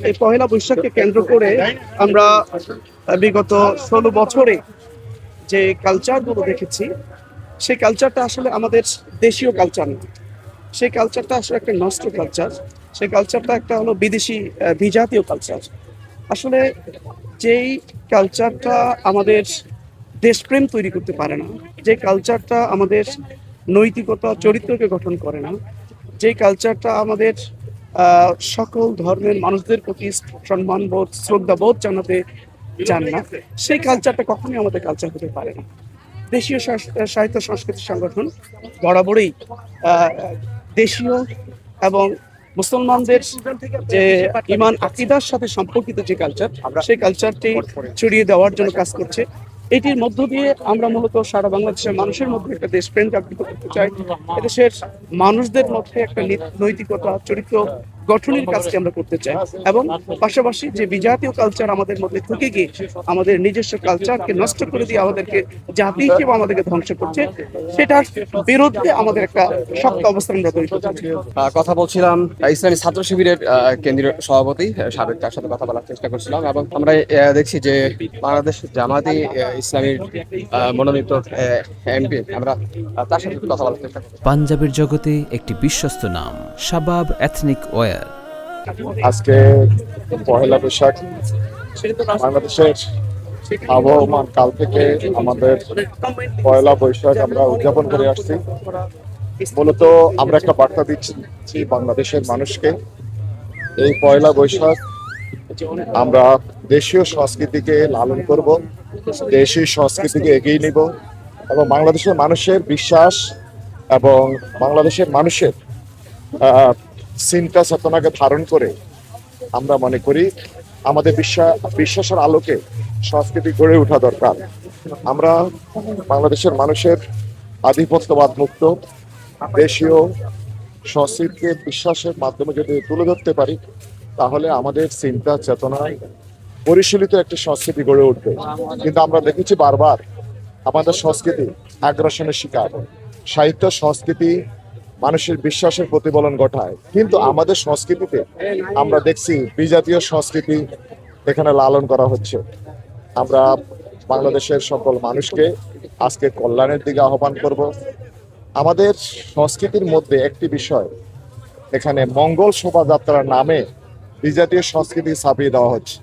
এই পহেলা বৈশাখকে কেন্দ্র করে আমরা বিগত 16 বছরে যে কালচারগুলো দেখেছি, সেই কালচারটা আসলে আমাদের দেশীয় কালচার না। সেই কালচারটা আসলে একটা নষ্ট কালচার। সেই কালচারটা একটা হলো বিদেশি বিজাতীয় কালচার। আসলে যেই কালচারটা আমাদের দেশপ্রেম তৈরি করতে পারে না, যে কালচারটা আমাদের নৈতিকতা চরিত্রকে গঠন করে না, যে কালচারটা আমাদের সকল ধর্মের মানুষদের প্রতি সম্মানবোধ শ্রদ্ধাবোধ জানাতে জানে না, সেই কালচারটা কখনোই আমাদের কালচার হতে পারে না। দেশীয় সাহিত্য সংস্কৃতি সংগঠন বরাবরই আহ, দেশীয় এবং মুসলমানদের যে ইমান আকিদার সাথে সম্পর্কিত যে কালচার, সেই কালচারটি ছড়িয়ে দেওয়ার জন্য কাজ করছে। এটির মধ্য দিয়ে আমরা মূলত সারা বাংলাদেশের মানুষের মধ্যে একটা দেশপ্রেম জাগৃত করতে চাই। এদেশের মানুষদের মধ্যে একটা নৈতিকতা চরিত্র গঠনের কাজটি আমরা করতে চাই, এবং পাশাপাশি যে বিজাতীয় কালচার আমাদের মধ্যে ঢুকে গিয়ে আমাদের নিজস্ব কালচারকে নষ্ট করে দিয়ে আমাদেরকে জাতি হিসেবে আমাদেরকে ধ্বংস করছে, সেটার বিরুদ্ধে আমাদের একটা শক্ত অবস্থান আমরা তৈরি করতে চাই। কথা বলছিলাম ইসলামী ছাত্র শিবিরের কেন্দ্রীয় সভাপতি সাবেক, তার সাথে কথা বলার চেষ্টা করছিলাম, এবং আমরা দেখছি যে বাংলাদেশ জামায়াতে ইসলামীর মনোনীত এমপি, আমরা তার সাথে কথা বলার চেষ্টা করছি। পাঞ্জাবের জগতে একটি বিশ্বস্ত নাম, শাবাব এথনিক ওয়্যার। আজকে পহেলা বৈশাখ বাংলাদেশের আবহমান কাল থেকে আমাদের পয়লা বৈশাখ আমরা উদযাপন করে আসছি। মূলত আমরা একটা বার্তা দিচ্ছি বাংলাদেশের মানুষকে, এই পয়লা বৈশাখ আমরা দেশীয় সংস্কৃতিকে লালন করব, দেশীয় সংস্কৃতিকে এগিয়ে নিব, এবং বাংলাদেশের মানুষের বিশ্বাস এবং বাংলাদেশের মানুষের চিন্তা চেতনাকে ধারণ করে আমরা মনে করি আমাদের বিশ্বাসের আলোকে সংস্কৃতি গড়ে ওঠা দরকার। আমরা বাংলাদেশের মানুষের আধিপত্যবাদ মুক্ত দেশীয় সংস্কৃতিকে বিশ্বাসের মাধ্যমে যদি তুলে ধরতে পারি, তাহলে আমাদের চিন্তা চেতনায় পরিশীলিত একটি সংস্কৃতি গড়ে উঠবে। কিন্তু আমরা দেখেছি বারবার আমাদের সংস্কৃতি আগ্রাসনের শিকার, সাহিত্য সংস্কৃতি মানুষের বিশ্বাসের প্রতিফলন ঘটায়, কিন্তু আমাদের সংস্কৃতিতে আমরা দেখছি বিজাতীয় সংস্কৃতি এখানে লালন করা হচ্ছে। আমরা বাংলাদেশের সকল মানুষকে আজকে কল্যাণের দিকে আহ্বান করব। আমাদের সংস্কৃতির মধ্যে একটি বিষয়, এখানে মঙ্গল শোভাযাত্রার নামে বিজাতীয় সংস্কৃতি ছাপিয়ে দেওয়া হচ্ছে।